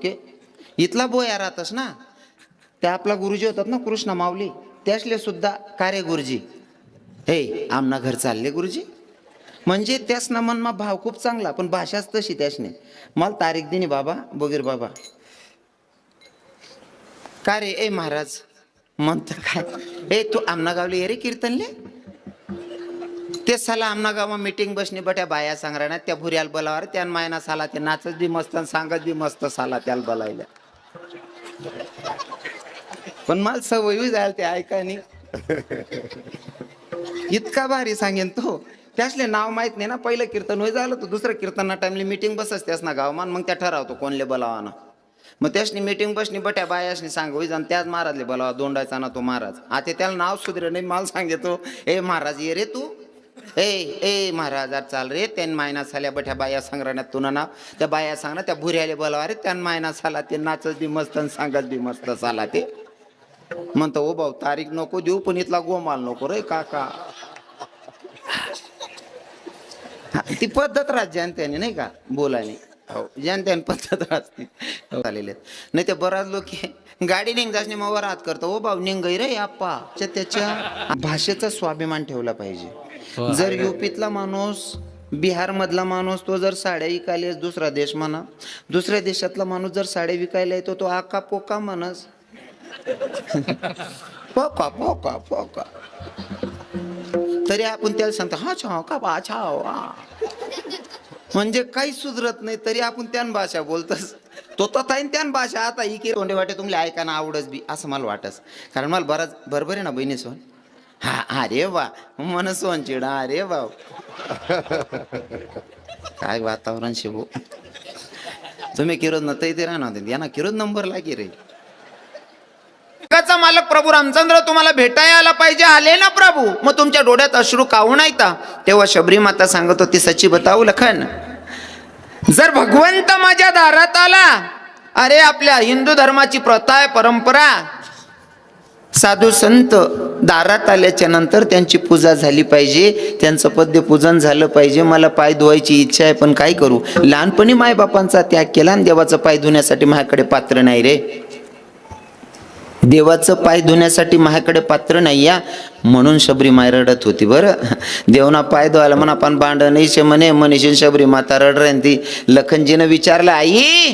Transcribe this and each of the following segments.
के इथला बोया राहतस ना, त्या आपला गुरुजी होतात ना कृष्ण माऊली, त्यासले सुद्धा कार्य गुरुजी हे आमना घर चालले गुरुजी, म्हणजे त्यास ना मनमा भाव खूप चांगला, पण भाषाच तशी त्यासने. मला तारीख दिनी बाबा बोगीर बाबा का रे ए महाराज म्हणत काय ए तू आमना गावले ये रे कीर्तनले. ते साला आमना गावा मीटिंग बसणी बट्या बाया सांगणार त्या भुऱ्याला बोलावर त्या मायना साला ते नाचत बी मस्त सांगत बी मस्त साला त्याला बोलायला. पण मला सवय जायला ते ऐकाय नाही. इतका भारी सांगेन तो, त्यासले नाव माहित नाही ना. पहिलं कीर्तन होय झालं तर दुसरं कीर्तन टाइमली मीटिंग बसच त्यास ना गावमान, मग त्या ठरावतो कोणले बोलावाना. मग त्यासनी मीटिंग बसणी बट्या बायासनी सांग होई जाण त्याच महाराजले बोलावा दोंडायचा ना तो महाराज. आता त्याला नाव सुधरे नाही, मला सांगतो ए महाराज ये रे तू ए ए महाराज चाल रे. त्यान मायना साल्या बठ्या बाया संग्रहण्यात तुला नाव त्या बाया सांगणार त्या भुऱ्याले बोलावा रे. त्यान मायना साला ते नाचत बी मस्त सांगत बी मस्त साला ते म्हणतो ओ भाऊ तारीख नको देऊ पण इथला गोमाल नको रे काका. ती पद्धत राज्यान त्याने नाही का बोलायने, हो ज्यान त्याने पद्धत राहते चाललेले नाही. ते बराच लोक गाडी निघासने मग वर हात करतो ओ भाऊ निघ रे आप्पा. त्याच्या भाषेचा स्वाभिमान ठेवला पाहिजे. जर युपीतला माणूस बिहार मधला माणूस तो जर साड्या विकायला दुसरा देश म्हणा, दुसऱ्या देशातला माणूस जर साड्या विकायला येतो तो आका पोका म्हणस. पोका पोका पोका तरी आपण त्याला सांगतो हा छाव का बा छाव. म्हणजे काही सुधरत नाही तरी आपण त्यान भाषा बोलतस. तो तथा त्यान भाषा आता इके तोंडे वाटे तुमले ऐकायला आवडच बी असं मला वाटस. कारण मला बराच बरोबर आहे ना बहिणी सोन. हा अरे वा मन सोन चिडा अरे वा काय वातावरण शिवू. तुम्ही किरोद न ते राहणार यांना किरोद नंबर लागे रे. जगाचा मालक प्रभू रामचंद्र तुम्हाला भेटायला आला पाहिजे. आले ना प्रभू, मग तुमच्या डोळ्यात अश्रू काहून येता. तेव्हा शबरी माता सांगत होती सच्ची बताऊ लखन, जर भगवंत माझ्या दारात आला, अरे आपल्या हिंदू धर्माची प्रथा आहे परंपरा, साधू संत दारात आल्याच्या नंतर त्यांची पूजा झाली पाहिजे, त्यांचं पद्य पूजन झालं पाहिजे. मला पाय धुवायची इच्छा आहे पण काय करू, लहानपणी मायबापांचा त्याग केला आणि देवाचं पाय धुण्यासाठी माझ्याकडे पात्र नाही रे. देवाचं पाय धुण्यासाठी माझ्याकडे पात्र नाही या म्हणून शबरी माय रडत होती. बरं देवना पाय धुवायला म्हणा पण भांड नाही म्हणे मनीषीन शबरी माता रड ती. लखनजीनं विचारलं आई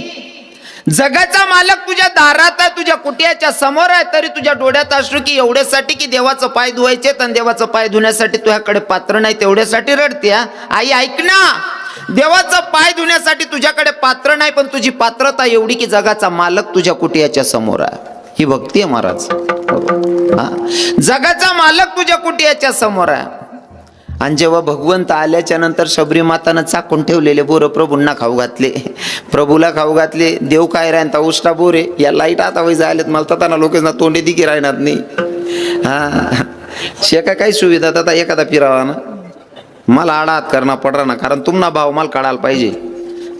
जगाचा मालक तुझ्या दारात आहे, तुझ्या कुटियाच्या समोर आहे, तरी तुझ्या डोळ्यात अश्रू की एवढ्यासाठी की देवाचं पाय धुवायचे आणि देवाचं पाय धुण्यासाठी तुझ्याकडे पात्र नाही तेवढ्यासाठी रडते. आई ऐक ना, देवाचं पाय धुण्यासाठी तुझ्याकडे पात्र नाही पण तुझी पात्रता एवढी की जगाचा मालक तुझ्या कुटियाच्या समोर आहे. ही भक्ती आहे महाराज. जगाचा मालक तुझ्या कुटियाच्या समोर आहे. आणि जेव्हा भगवंत आल्याच्या नंतर शबरी मातानं चाकून ठेवलेले बोर प्रभूंना खाऊ घातले, प्रभूला खाऊ घातले. देव काय राहता उष्टा बोरे या लाईट आता वय झालेत मला तताना लोकांना तोंडे दिकी राहणार नाही. हा शेका काही सुविधा आता एखादा फिरावा ना मला आडात करणं पडणार ना, कारण तुम्हाला भाव मला काढायला पाहिजे.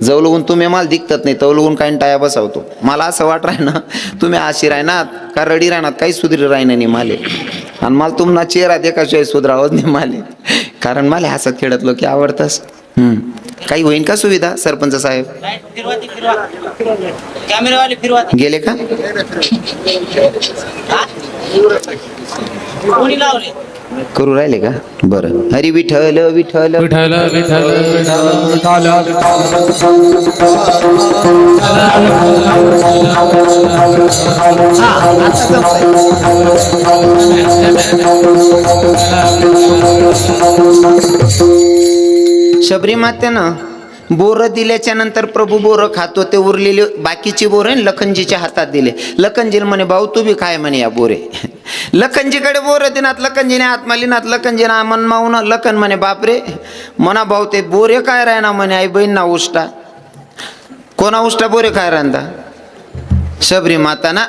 जवळून तुम्ही मला दिखतात नाही तवलगून काही टाया बसवतो. मला असं वाट राही ना तुम्ही आशी राहणार का रडी राहणार काही सुधरी राहीना नाही माले. आणि मला तुम्हाला चेहरा देखाशिवाय सुधरावत नाही माले, कारण मला हसत खेळत लोक आवडतस. काही होईन का सुविधा सरपंच साहेब गेले का करू राहिले का. बरं हरी विठ्ठल विठ्ठल विठ्ठल विठ्ठल शबरी मातेनं बोर दिल्याच्या नंतर प्रभू बोर खातो. ते उरलेले बाकीची बोर लखनजीच्या हातात दिले. लखनजीला म्हणे भाऊ तू बी खाय म्हणे या बोरे. लखनजीकडे बोर दिनात लखनजीने आत्मालिनात लखनजीना मन माऊन लखन म्हणे बापरे म्हणा भाऊ ते बोरे काय राहना म्हणे आई बहीण ना उष्टा. कोणा उष्टा बोरे काय राहता. शबरी माताना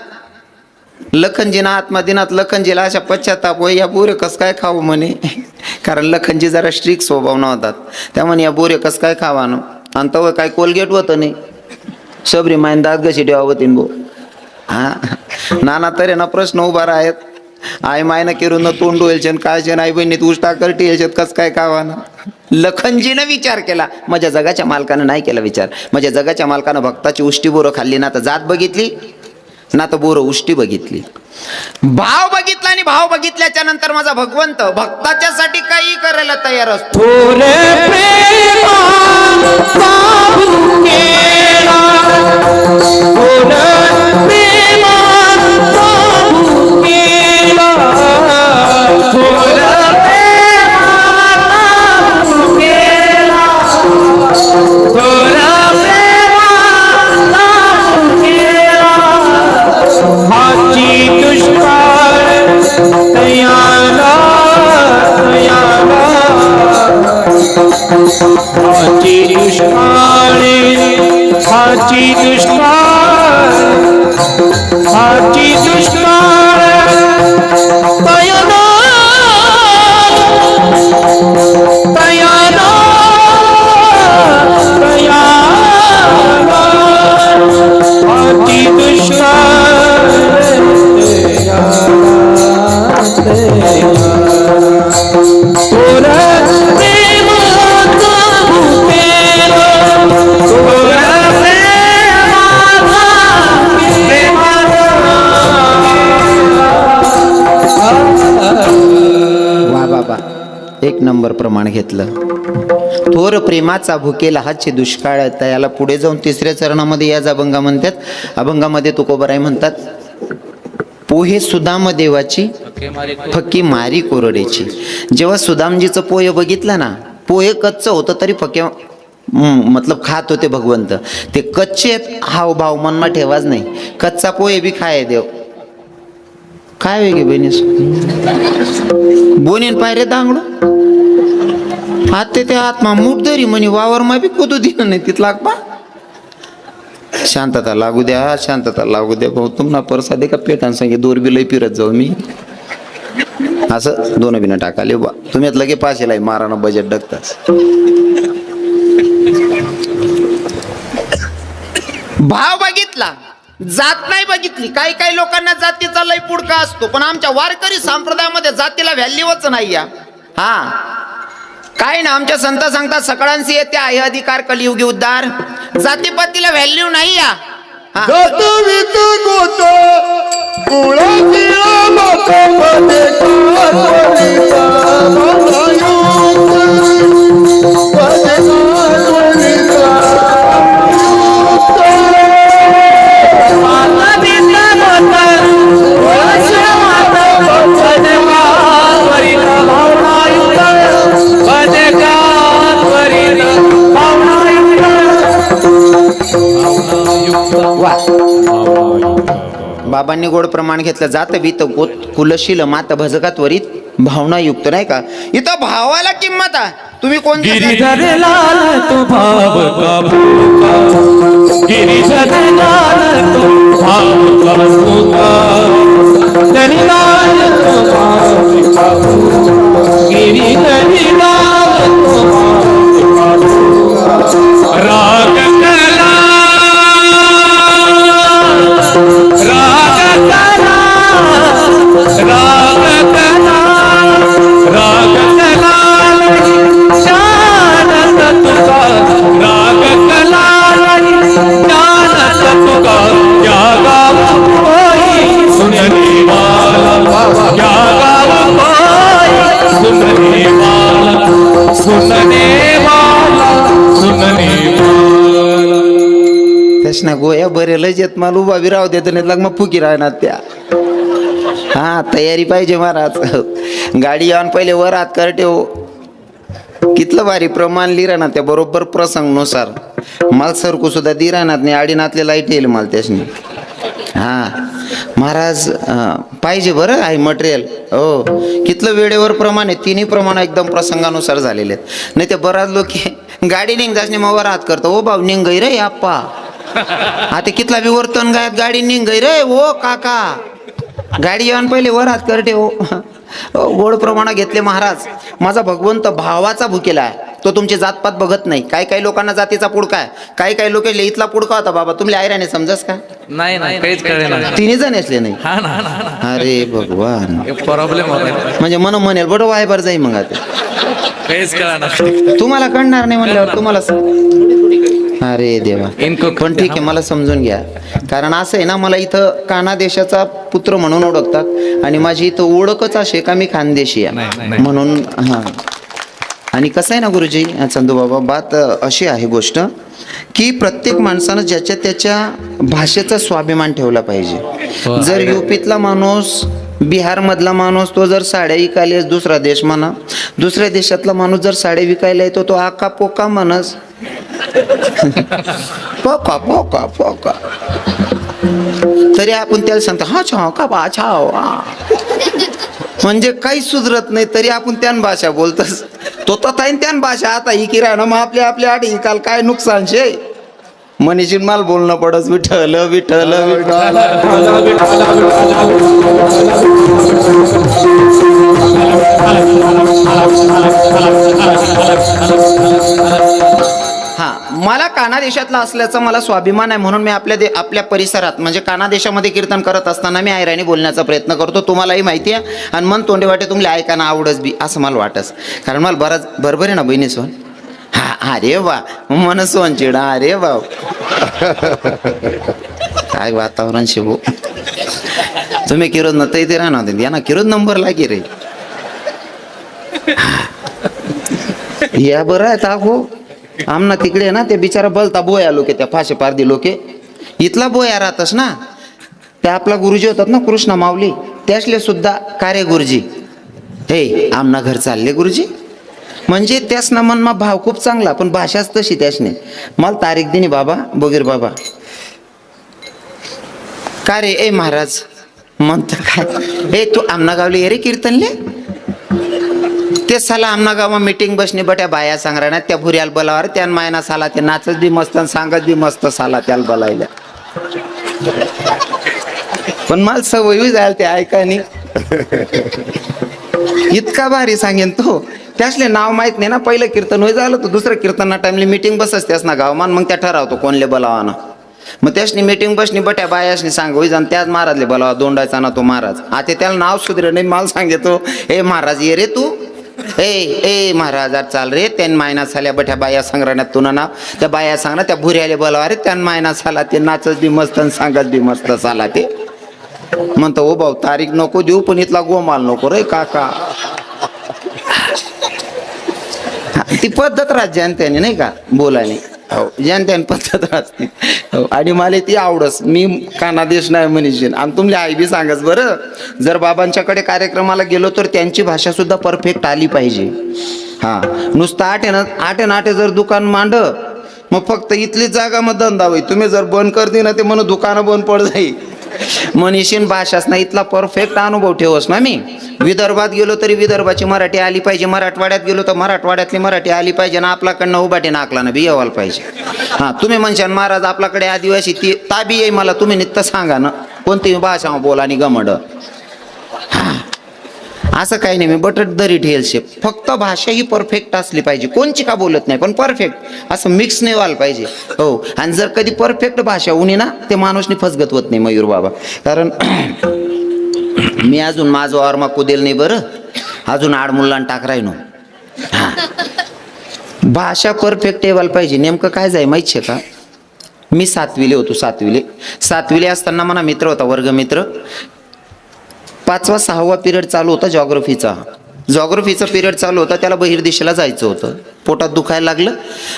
लखनजीना आत्मा दिनात लखनजीला अशा पश्चाताप होय या बोरे कस काय खाऊ म्हणे, कारण लखनजी जरा स्ट्रिक्ट स्वभाव नव्हतात. त्यामुळे या बोरे कस काय खावानं. आणि तव काय कोलगेट होतं नाही. शबरी मायन दात कशी ठेवा होतीन बो. हा नाना तऱ्हेना प्रश्न उभा आहेत. आय मायना किरून तोंड होईल काय आई बहिणीत उष्टा करटी याच्यात कस काय कावाना. लखनजीनं विचार केला, माझ्या जगाच्या मालकानं नाही केला विचार. माझ्या जगाच्या मालकानं भक्ताची उष्टी बोरं खाल्ली ना तर जात बघितली ना तर बोरं उष्टी बघितली. भाव बघितला आणि भाव बघितल्याच्या नंतर माझा भगवंत भक्ताच्यासाठी काही करायला तयार असतो. एक नंबर प्रमाण घेतलं. थोर प्रेमाचा भुकेला हातचे दुष्काळ याला पुढे जाऊन तिसऱ्या चरणामध्ये याच अभंगा म्हणतात. अभंगामध्ये तुकोबराय म्हणतात, पोहे सुदाम देवाची फक्की मारी कोरडेची. जेव्हा सुदामजीचं पोहे बघितलं ना, पोहे कच्चं होतं तरी फके मतलब खात होते भगवंत. ते कच्चे हाव भाव मनमा ठेवाच नाही. कच्चा पोहे बी खाय देव. काय वेगळे बहिणीस बोनीन पायरे दांगडो हात ते आत्मा मुठदरी म्हणे वावर मा बी कुदू दिलं नाही तिथला पा. शांतता लागू द्या, शांतता लागू द्या भाऊ. तुम्हाला परसादे का पेटान सांगे दोर बी लई फिरत जाऊ मी असं दोन बिना टाकाले बा. तुम्ही लगे पाचशेला मारानं बजेट डकताच. भाव बघितला, जात नाही बघितली. काही काही लोकांना जातीचा लय पुडका असतो, पण आमच्या वारकरी संप्रदायामध्ये जातीला व्हॅल्यूच नाही. या हा काय ना, आमच्या संत सांगतात सगळ्यांशी येते आहे अधिकार कलियुगी उद्धार. जातीपातीला व्हॅल्यू नाही. या बाबांनी गोड प्रमाण घेतलं. जात वीत गोत कुलशील मात भजकात वरीत भावनायुक्त. नाही का, इथं भावाला किंमत आहे. तुम्ही कोण गिरिधर लाल तो भाव का भूखा, गिरिधर लाल तो भाव का भूखा, लाल तो भाव का भूखा, गिरिधर लाल तो भाव का भूखा. राग कला राग कला राग कला राग कला जानत तुका राग कला जानत तुका. क्या गाव कोई सुनने वाला, क्या गाव कोई सुनने वाला, सुनने वाला, सुनने वाला. त्याशना गोया बरेलच येत मला उभा बी राहू देत नाही, मग फुकी राहणार त्या. हा तयारी पाहिजे महाराज. गाडी येऊन पहिले वर हात कर ठेव. कितलं भारी प्रमाण लिहिरा ना त्या बरोबर प्रसंगनुसार. मला सरकू सुद्धा दी राहणार नाही, आडीनातले लाईट येईल मला त्याशनी. हा महाराज पाहिजे बरं आहे मटेरियल. हो कितलं वेळेवर प्रमाण आहे. तिन्ही प्रमाण एकदम प्रसंगानुसार झालेले आहेत. नाही ते बराच लोक गाडी निघ जासने मग वर हात करतो. ओ भाऊ निघ गई रे आप्पा. आता कितला बी वर्तन गायत गाडी निघ गई रे ओ काका. गाडी येऊन पहिले वर हात करते. हो गोड प्रमाणात घेतले महाराज. माझा भगवंत भावाचा भुकेला आहे. तो तुमची जातपात बघत नाही. काही लोकांना जातीचा पुडका आहे, काही लोक इथला पुडका होता बाबा, तुम्ही आयराने समजस का? नाही काहीच कळे ना. तिन्ही जण असले नाही. हा ना अरे भगवान, प्रॉब्लेम होता. म्हणजे मन म्हणेल बडं वायबर जाई मग आता काहीच कळा ना. तुम्हाला कळणार नाही म्हणल्यावर तुम्हाला अरे देवा. पण ठीक आहे, मला समजून घ्या. कारण असं आहे ना, मला इथं काना देशाचा पुत्र म्हणून ओळखतात आणि माझी इथं ओळखच अशी का मी खानदेशी आहे म्हणून. हा, आणि कसं आहे ना गुरुजी चंदू बाबा, बात अशी आहे गोष्ट की प्रत्येक माणसानं ज्याच्या त्याच्या भाषेचा स्वाभिमान ठेवला पाहिजे. जर युपीतला माणूस, बिहार मधला माणूस तो जर साड्या विकायला, दुसरा देश म्हणा, दुसऱ्या देशातला माणूस जर साड्या विकायला येतो, तो आका पोका म्हणस पोका पोका पोका, तरी आपण त्याला सांगतो हा छाव का बा छाव, म्हणजे काही सुधरत नाही तरी आपण त्यान भाषा बोलतस. तो तथा त्यान भाषा आता ही किराणा मग आपल्या आठ काल काय नुकसान शे मनीषीन माल बोलणं पडस विठ्ठल विठ्ठल विठ्ठल. हा, मला काना देशातला असल्याचा मला स्वाभिमान आहे म्हणून मी आपल्या परिसरात म्हणजे काना देशामध्ये कीर्तन करत असताना मी आयराणी बोलण्याचा प्रयत्न करतो. तुम्हालाही माहिती आहे आणि मन तोंडी वाटे तुम्हाला ऐकायला आवडच बी असं मला वाटस. कारण मला बराच बरोबर आहे ना बहिणी सोन. हा, अरे वा मन सोन चिडा, अरे वा काय वातावरण शिवू. तुम्ही किरोज न तर इथे राहणार या ना, किरोज नंबर लागे रे या बरं आहे ताको. आमना तिकडे ना ते बिचारा बलता बोया लोके, त्या फाशे पारदी लोके इथला बोया राहतस ना. त्या आपला गुरुजी होतात ना कृष्णा माऊली, त्यासले सुद्धा कार्य गुरुजी हे आमना घर चालले गुरुजी, म्हणजे त्यासना मनमा भाव खूप चांगला, पण भाषाच तशी त्यासने. मला तारीख दिनी बाबा बगीर बाबा का रे ए महाराज म्हणत काय, ए तू आमना गावली ये रे कीर्तनले. ते साला आमना गावा मीटिंग बसणे बट्या बाया सांगणार त्या भुऱ्याला बोलावर त्यान मायना साला ते नाचत बी मस्त सांगत बी मस्त साला त्याला बोलायला. पण मला सवय जायला ते ऐकानी इतका भारी सांगेन तो. त्यासले नाव माहित नाही ना, पहिलं कीर्तन होय झालं तर दुसरं कीर्तना टाइमली मीटिंग बसच त्यास ना गावमान, मग त्या ठरावतो कोणले बोलावा ना. मग त्यासनी मीटिंग बसणी बट्या बायासनी सांग होई जाण त्याच महाराजले बोलावा, दोंडायचा ना तो महाराज. आता त्याला नाव सुधरे नाही, मला सांगतो ए महाराज ये रे तू, ए महाराज चाल रे. त्यान मायना साल्या बठ्या बाया संग्रहात तुना नाव त्या बाया सांग ना त्या भुऱ्याले बोलावा रे. त्यान मायना साला ते नाचत बी मस्त सांगत बी मस्त साला ते म्हणतो. ओ भाऊ तारीख नको देऊ पण इथला गोमाल नको रे काका. ती पद्धत राहत जनतेने नाही का बोलायला. हो, जनतेने पद्धत राहते. हो, आणि मला ती आवडस. मी कानादेश नाही मनीषीन आणि तुमले आई बी सांगस बरं. जर बाबांच्याकडे कार्यक्रमाला गेलो तर त्यांची भाषा सुद्धा परफेक्ट आली पाहिजे. हा, नुसतं आठे जर दुकान मांड मग फक्त इथली जागा मग धंदा होई. तुम्ही जर बंद कर दी ना ते म्हणून दुकानं बंद पड जाई. मनीषीन भाषाच ना इथला परफेक्ट अनुभव ठेवस ना. मी विदर्भात गेलो तरी विदर्भाची मराठी आली पाहिजे, मराठवाड्यात गेलो तर मराठवाड्यातली मराठी आली पाहिजे ना. आपल्याकडनं उभाटे नाकला ना बी यावायला पाहिजे. हा, तुम्ही म्हणशान महाराज आपल्याकडे आदिवासी ती ताबी येई मला, तुम्ही नित्य सांगा ना कोणती भाषा बोला आणि गमड. असं काही नाही, मी बटट दरी ठेल शेप. फक्त भाषा ही परफेक्ट असली पाहिजे. कोणची का बोलत नाही पण परफेक्ट असं मिक्स नाही व्हायला पाहिजे. हो, आणि जर कधी परफेक्ट भाषा उनी ना ते माणूसनी फसगत होत नाही मयूर बाबा. कारण मी अजून माझं वारमा कुदेल नाही बरं, अजून आडमुल्ला टाक राहिनो. हा, भाषा परफेक्ट येवायला पाहिजे. नेमकं काय जाय माहिती आहे का, मी सातवीले होतो. सातवीले असताना मला मित्र होता, वर्गमित्र. 5वा 6वा पिरियड चालू होता जॉग्रफीचा पिरियड चालू होता. त्याला बहिर्देशाला जायचं होतं. पोटात दुखायला लागलं.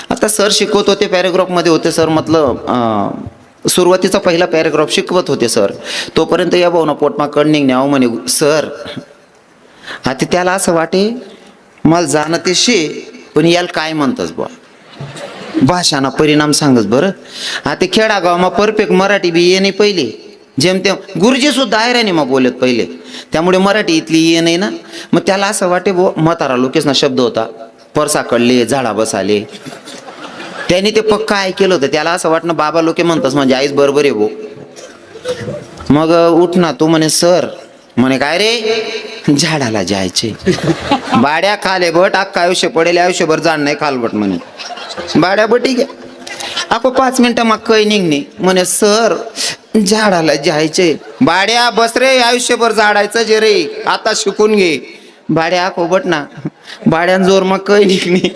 आता सर शिकवत होते, पॅरेग्राफमध्ये होते सर. म्हटलं सुरुवातीचा पहिला पॅरेग्राफ शिकवत होते सर. तोपर्यंत या भाऊ ना पोटमा कडनिंग न्याव म्हणे सर. आता त्याला असं वाटे मला जाणं ते शे, पण याला काय म्हणतस बा भाषाना परिणाम सांगच बरं. आता खेडागावमा परफेक्ट मराठी बी ये नाही पहिले, जेमतेम गुरुजी सुद्धा आयराणी मग बोलत पहिले, त्यामुळे मराठी इथली ये नाही ना. मग त्याला असं वाटे बो म्हातारा लोकेच ना शब्द होता परसाकडले झाडा बसाले. त्यांनी ते पक्का ऐकलं होतं. त्याला असं वाटणं बाबा लोके म्हणतस म्हणजे आईच बरोबर आहे भो. मग उठ ना तू म्हणे सर म्हणे काय रे झाडाला जायचे. बाड्या खाले बट अख्खा आयुष्य पडेल, आयुष्यभर जाण नाही खालबट म्हणे. बाड्या बटी घ्या अको 5 मिनिटं मग काही निघणे म्हणे सर झाडाला जायचे. बाड्या बस रे, आयुष्यभर झाडायचं जे रे, आता शिकून घे. बाड्या अको बट ना, बाड्यान जोर मग काही निघणे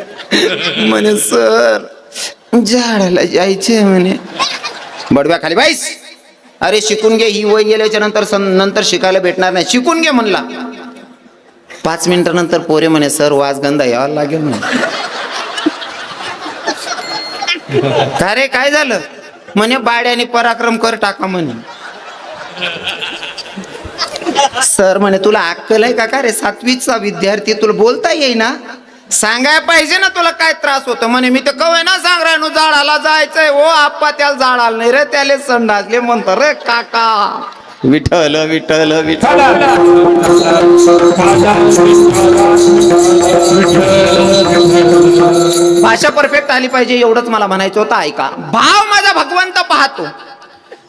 म्हणे सर झाडाला जायचे म्हणे. बडव्या खाली बाईस, अरे शिकून घे, ही वय गेल्याच्या नंतर शिकायला भेटणार नाही, शिकून घे म्हणला. 5 मिनिटानंतर पोरे म्हणे सर वाजगंधा यावं लागेल म्हणे. का रे काय झालं म्हणे बाड्याने पराक्रम कर टाका म्हणे. सर म्हणे तुला अक्कल आहे का रे, 7वीचा विद्यार्थी, तुला बोलता येईना, सांगाय पाहिजे ना तुला काय त्रास होतो म्हणे. मी तर कवे ना सांग राहिनो झाडाला जायचंय. ओ आप्पा त्याला झाडाला नाही रे, त्याले संडासले म्हणतो रे काका. विठ्ठल विठ्ठल विठ्ठल. भाषा परफेक्ट आली पाहिजे एवढंच मला म्हणायचं होतं. ऐका, भाव माझा भगवंत पाहतो,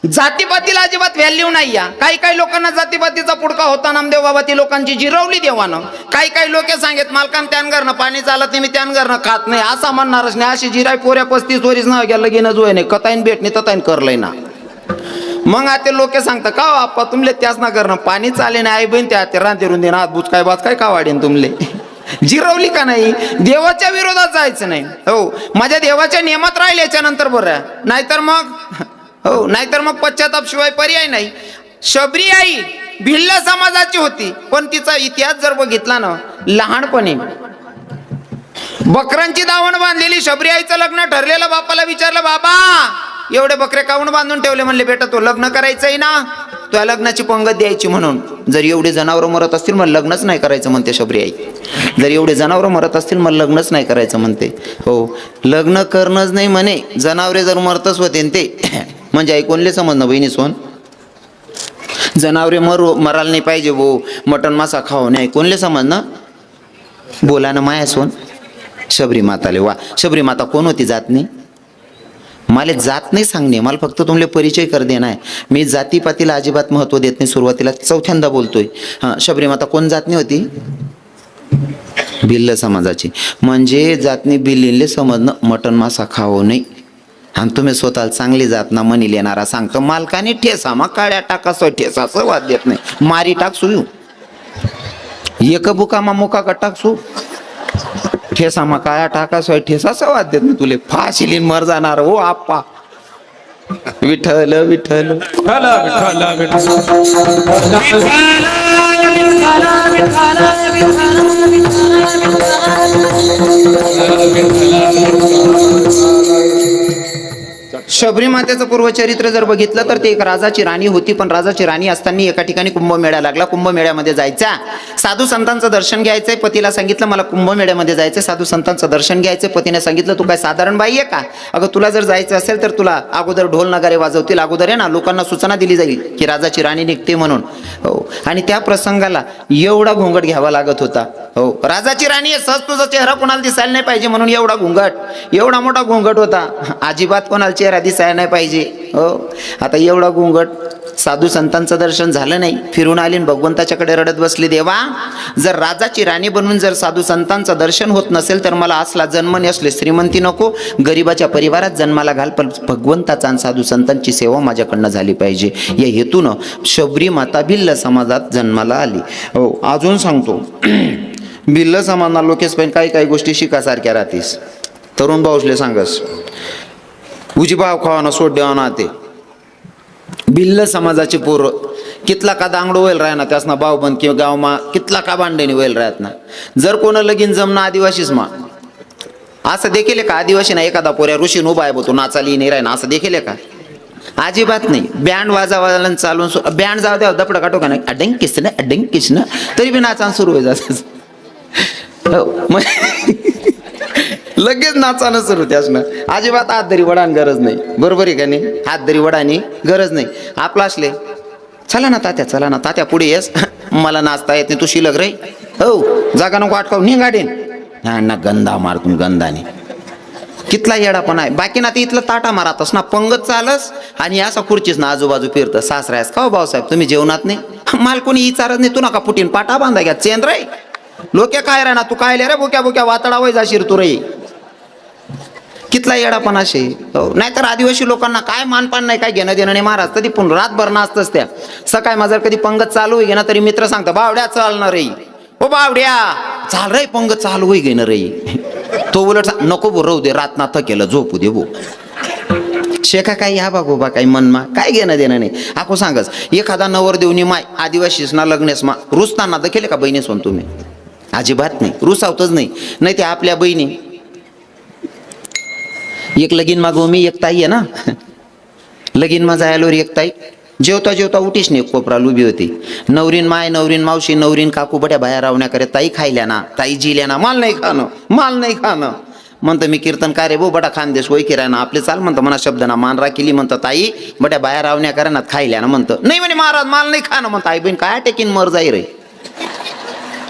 जातीपातीला अजिबात व्हॅल्यू नाही. या काही लोकांना जातीपातीचा पुडका होता नामदेव बाबा, ती लोकांची जिरवली देवानं. काही लोक सांगत मालकान त्यान घरनं पाणी चालत नाही, मी त्यान घरनं खात नाही, असा म्हणणारच नाही. अशी जिराय पोऱ्या 35 वरीस नाव गेलं लगीन जोय नाही, कताईन भेटणे तताईन करलंय ना. मग आता लोक सांगतात का आप्पा तुमले त्याच ना घरनं पाणी चाले नाही, आई बहीण त्या रांधेरून देणं हात बुचकाय बाचकाय का वाढेन तुमले. जिरवली का नाही, देवाच्या विरोधात जायचं नाही. हो माझ्या देवाच्या नियमात राहील याच्या नंतर बरं, नाहीतर मग पश्चाताप शिवाय पर्याय नाही. शबरी आई भिल्ल समाजाची होती, पण तिचा इतिहास जर बघितला ना, लहानपणी बकरांची दावण बांधलेली शबरी आईचं लग्न ठरलेलं. बापाला विचारलं बाबा एवढे बकरे काऊन बांधून ठेवले, म्हणले बेटा तो लग्न करायचंय ना, तुला लग्नाची पंगत द्यायची म्हणून. जर एवढे जनावरं मरत असतील मग लग्नच नाही करायचं म्हणते शबरी आई. जर एवढे जनावरं मरत असतील मग लग्नच नाही करायचं म्हणते. हो लग्न करणंच नाही म्हणे, जनावरे जर मरतच होते ते म्हणजे आई कोणले समजणं बहिणी सोन, जनावरे मरायला नाही पाहिजे भो, मटण मासा खाऊ नाही कोणले समजणं. बोला ना माया सोन. शबरी माताले वा, शबरी माता कोण होती जात नाही, मला जात नाही सांगणे, मला फक्त तुमले परिचय कर देणार आहे. मी जातीपातीला अजिबात महत्व देत नाही, सुरुवातीला चौथ्यांदा बोलतोय. हां शबरी माता कोण जातनी होती, भिल्ल समाजाची. म्हणजे जातनी भिल्लीले समजणं मटण मासा खाऊ नाही. आणि तुम्ही स्वतःला चांगली जात ना मनी लेणारा सांगतो, मालकाने ठेसा मग काळ्या टाकासो ठेसाचं वाद देत नाही, मारी टाकसू एक बुकामा मुका का टाकसू ठेसा मग काळ्या टाकासो ठेसाचं वाद देत नाही, तुले फाशी लिन मर जाणार. हो आप्पा विठ्ठल विठ्ठल. शबरी मातेचं पूर्वचरित्र जर बघितलं तर ते एक राजाची राणी होती, पण राजाची राणी असताना एका ठिकाणी कुंभमेळा लागला. कुंभमेळ्यामध्ये जायचा, साधू संतांचं दर्शन घ्यायचंय. पतीला सांगितलं मला कुंभमेळ्यामध्ये जायचंय, साधू संतांचं दर्शन घ्यायचंय. पतीने सांगितलं तू काय साधारण बाई आहे का, अगं तुला जर जायचं असेल तर तुला अगोदर ढोल नगारे वाजवतील, अगोदर आहे ना लोकांना सूचना दिली जाईल की राजाची राणी निघते म्हणून. हो आणि त्या प्रसंगाला एवढा घोंगट घ्यावा लागत होता. हो राजाची राणी आहे, सहज तुझा चेहरा कोणाला दिसायला नाही पाहिजे म्हणून एवढा घोंगट, एवढा मोठा घोंगट होता, अजिबात कोणाला चेहरा दिसायला नाही पाहिजे. हो आता एवढा घोंगट. साधू संतांचं दर्शन झालं नाही, फिरून आली भगवंताच्याकडे रडत बसली, देवा जर राजाची राणी बनून जर साधू संतांचं दर्शन होत नसेल तर मला असला जन्म नसले, श्रीमंती नको, गरिबाच्या परिवारात जन्माला घाल, पण भगवंताचा आणि साधू संतांची सेवा माझ्याकडनं झाली पाहिजे या हेतून शबरी माता भिल्ल समाजात जन्माला आली. हो अजून सांगतो, भिल्ल समाजना लोकेस पण काही गोष्टी शिकासारख्या राहतीस. तरुण भाऊसले सांगस उजी भाव खावाना सोड देवाना. ते भिल्ल समाजाची पोरं कितला का दांगडो व्हायला राह ना, त्यासना भाव बंद किंवा गावमा कितला का भांडणी व्हायला राहत ना. जर कोण लगीन जमना आदिवासीच मा असं देखील का, आदिवासी ना एखादा पोऱ्या ऋषीन उभा आहे बो तो नाचाली नाही राह ना असं देखील का, अजिबात नाही. बँड वाजावाला चालून बँड जाऊ द्या दपडा काटो का नाही, अडंग किसन तरी बी नाचान सुरू होई जात, लगेच नाचानं सुरू त्यासनं. अजिबात हात धरी वडान गरज नाही, बरोबर आहे का नाही, हात धरी वडानी गरज नाही. आपला असले चला ना तात्या पुढे येस, मला नाचता येत नाही, तू शिलक रे, हो जागा नको अटकाव निघाडेन ना, गंधा मारतून गंधाने कितला येडा पण आहे. बाकी ना ते इथलं ताटा मारतस ना, पंगत चालस आणि असा खुर्चीस ना आजूबाजू फिरतं. सासरायस का हो भाऊसाहेब तुम्ही जेवणात नाही? माल कोणी विचारत नाही. तू नका फुटीन पाटा बांधा घ्या चेंद्र रे. लोके काय रे ना तू काय रे बोक्या बोक्या वातडा वय जाशीर तू रे. कितला येडा पण असे. नाहीतर आदिवासी लोकांना काय मानपान नाही, काय घेणं देणं नाही. महाराज कधी पण रातभर नाचतच त्या. सकाळी माझं कधी पंगत चालू होई ना तरी मित्र सांगता बावड्या चालणार रे, ओ बावड्या चाल रे पंगत चालू होई घेणं रे. तो उलट नको बो राहू दे रात ना थकेलं झोपू दे बो. शेखा काय ह्या बागोबा काही मनमा काय घेणं देणं नाही. आको सांगस एखादा नवर देवनी माय आदिवासीस ना लग्नेस मा रुसताना दखेले का बहिणीस म्हणून तुम्ही? अजिबात नाही, रुसावतच नाही. नाही ते आपल्या बहिणी एक लगीन मागो मी एक ताई आहे ना, लगीन मा जायलोर एक ताई जेवता जेवता उठीच नाही कोपरा उभी होती. नवरीन माय नवरीन मावशी नवरीन काकू बड्या बाहेर रावण्या करे. ताई खायल्या ना ताई जिल्या ना माल नाही खाणं माल नाही खाणं. म्हणतं मी कीर्तन काय रे बो बडा खानदेश वय किराय ना आपले चाल म्हणतं म्हणा शब्द ना मान राखिली. म्हणतं ताई बड्या बाहेर रावण्या करे ना खायल्या ना. म्हणतं नाही म्हणे महाराज माल नाही खाणं. म्हणतं आई बहीण काय टेकीन मर जाई रे.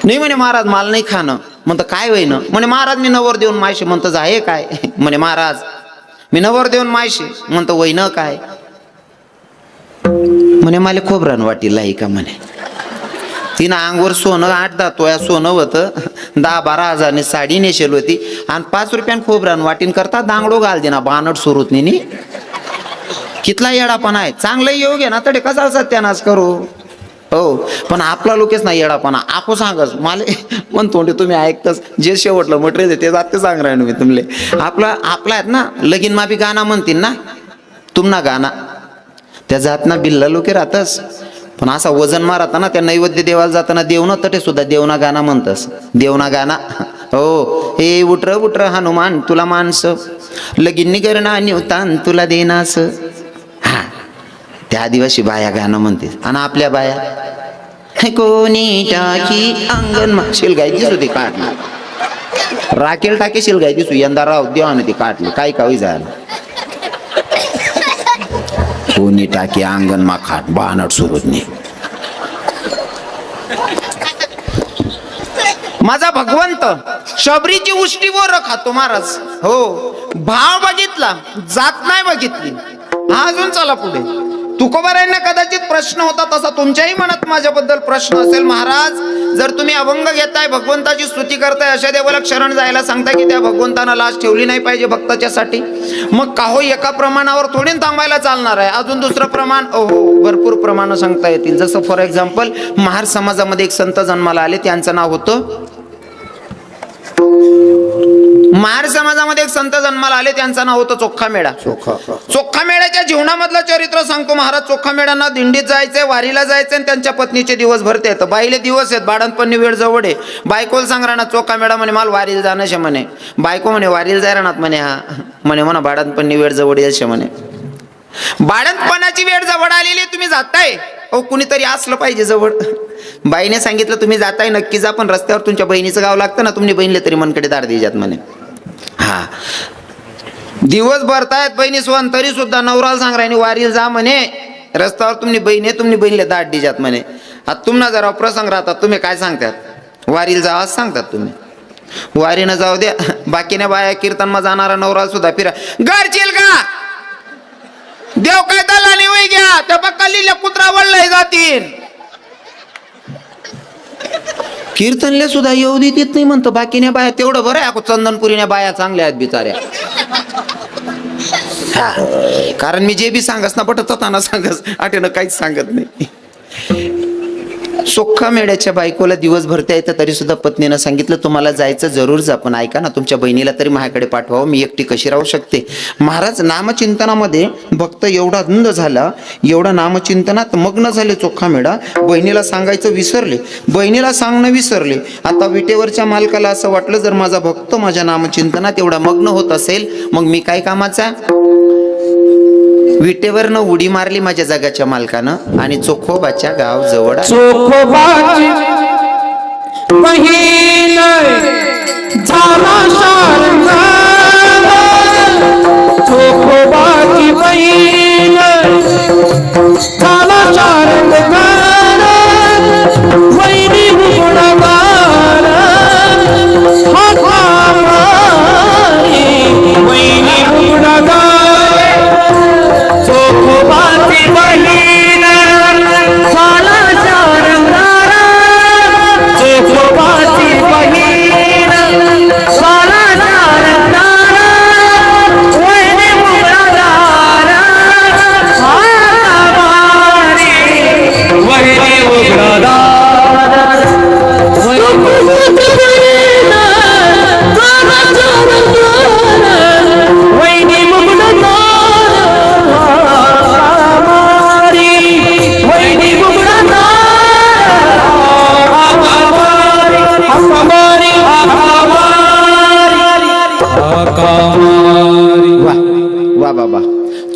नाही म्हणे महाराज माल नाही खाणं. म्हणतं काय होई ना. म्हणे महाराज मी नवर देऊन मायशी. म्हणतं जाहे काय. म्हणे महाराज मी नवर देऊन मायशी. म्हणतं वय न काय. म्हणे मला खोबरान वाटीला आहे का म्हणे. तिनं अंगवर सोनं 8-10 तोळा सोनं होतं. 10-12 हजारने साडी नेशेल होती आणि 5 रुपयान खोबरान वाटीन करता दांगडो घाल दे ना बानट सुरूत नी. कितला येडापणा आहे. चांगलं येऊ घे ना तडे कसा सत्यानाश करू. हो पण आपला लोकेच नाही येडापणा. आखो सांगस मला म्हणतो तुम्ही ऐकतच जे शेवटलं म्हटले ते जाते सांग राहिलो मी तुमले. आपला आहेत ना लगीन माफी गाणं म्हणतील ना तुमना गाणं त्या जात ना बिल्ला लोके राहतस. पण असा वजन मारता ना त्या नैवेद्य देवाला जाताना देवना तटे सुद्धा देवना गाणं म्हणतस. देवना गाणं हो हे उठर उठर हनुमान तुला माणस लगीन निगरणा निवतान तुला देनास. हा त्या आदिवासी बाया गाणं म्हणते. आणि आपल्या बाया कोणी टाकी अंगण शिलगाई दिसू ती काढली राखेल टाकी शिलगाई दिसू यंदा राव देवाने ती काढली काय कावी झालं. कोणी टाकी अंगण मा खाट बानट सुरत नाही. माझा भगवंत शबरीची उष्टीवर खातो महाराज. हो भाव बघितला जात नाही बघितली. हा अजून चला पुढे. तुकोबारायांना कदाचित प्रश्न होता तसा तुमच्याही मनात माझ्याबद्दल प्रश्न असेल. महाराज जर तुम्ही अभंग घेताय भगवंताची स्तुती करताय अशा देवाला शरण जायला सांगताय की त्या भगवंतानं लाज ठेवली नाही पाहिजे भक्ताच्यासाठी. मग काहो एका प्रमाणावर थोडी थांबायला चालणार आहे. अजून दुसरं प्रमाण हो भरपूर प्रमाण सांगता येतील. जसं फॉर एक्झाम्पल महार समाजामध्ये एक संत जन्माला आले त्यांचं नाव होतं महार समाजामध्ये एक संत जन्माला आले त्यांचं नाव होतं चोखा मेळा. चोखा मेळ्याच्या जीवनामधलं चरित्र सांगतो महाराज. चोखा मेळ्यांना दिंडीत जायचंय वारीला जायचंय आणि त्यांच्या पत्नीचे दिवस भरते येतं. बाईले दिवस आहेत बाळणपणी वेळ जवळ आहे. बायकोला सांग राहणार चोखा मेळा म्हणे मला वारीला जाणं शे म्हणे. बायको म्हणे वारीला जाय राहणार म्हणे. हा म्हणे म्हणा बाळणपणी वेळ जवळ यायचे म्हणे. बाळणपणाची वेळ जवळ आलेली तुम्ही जाताय अहो कुणीतरी असलं पाहिजे जवळ. बाईने सांगितलं तुम्ही जाताय नक्की जा पण रस्त्यावर तुमच्या बहिणीचं गाव लागतं ना तुमची बहिणीला तरी मनकडे दार द्यायच्यात म्हणे. हा दिवस भरतायत बहिणी सोन तरी सुद्धा नवराला सांग राहिनी वारीला जा म्हणे. रस्त्यावर तुमची बहीण आहे तुमची बहिणीला दाट दिजात म्हणे. आता तुम्हाला जरा प्रसंग राहतात तुम्ही काय सांगतात वारीला जा असं सांगतात तुम्ही. वारीनं जाऊ द्या बाकीने बाया कीर्तनमा जाणारा नवरा सुद्धा फिरा घरचील का देव काय दलाने वय घ्या त्या बक्कालीला कुत्रा वळलंय जातील. कीर्तनले सुद्धा येऊ देत नाही म्हणतो बाकीने बाया. तेवढं बरं आहे चंदनपुरीने बाया चांगल्या आहेत बिचाऱ्या. कारण मी जे बी सांगस ना पटत ताना सांगस आठेनं काहीच सांगत नाही. सोखा मेड्याच्या बायकोला दिवस भरता येतं तरी सुद्धा पत्नीनं सांगितलं तुम्हाला जायचं जरूर जा पण ऐका ना तुमच्या बहिणीला तरी माझ्याकडे पाठवावं मी एकटी कशी राहू शकते. महाराज नामचिंतनामध्ये भक्त एवढा धुंद झाला एवढा नामचिंतनात मग्न झाले चोखा मेढा बहिणीला सांगायचं विसरले. बहिणीला सांगणं विसरले. आता विटेवरच्या मालकाला असं वाटलं जर माझा भक्त माझ्या नामचिंतनात एवढा मग्न होत असेल मग मी काय कामाचा. विटेवरनं उडी मारली माझ्या जगाच्या मालकानं आणि चोखोबाच्या गाव जवळ चोखोबाची बहीण झाला शारंगार. चोखोबाची बहीण झाला शारंगार. वैरी गुणगार हा कामारी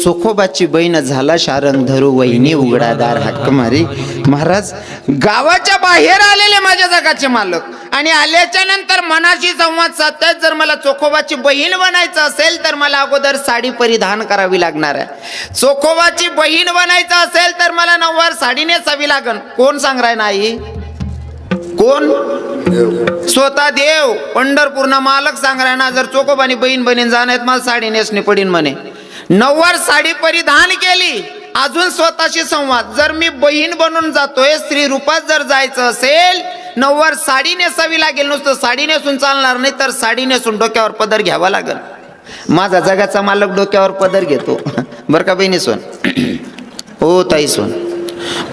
चोखोबाची बहीण झाला शारंग धरू वहिनी उघडादार हक्क मारी. महाराज गावाच्या बाहेर आलेले माझ्या जगाचे मालक आणि आल्याच्या नंतर मनाशी संवाद साधतात. जर मला चोखोबाची बहीण बनायचं असेल तर मला अगोदर साडी परिधान करावी लागणार आहे. चोखोबाची बहीण बनायचं असेल तर मला नऊवार साडी नेसावी लागन. कोण सांगराय नाही? कोण? स्वतः देव पंढरपूरना मालक सांगराय ना. जर चोखोबानी बहीण बनीन जाण्यात मला साडी नेसणी पडीन म्हणे. नऊवार साडी परिधान केली. अजून स्वतःशी संवाद. जर मी बहीण बनून जातोय, स्त्री रूपात जर जायचं असेल, नऊवार साडी नेसावी लागेल. नुसतं साडी नेसून चालणार नाही, तर साडी नेसून डोक्यावर पदर घ्यावा लागेल. माझा जगाचा मालक डोक्यावर पदर घेतो बर का बहिणी सोन. ओ ताई सोन,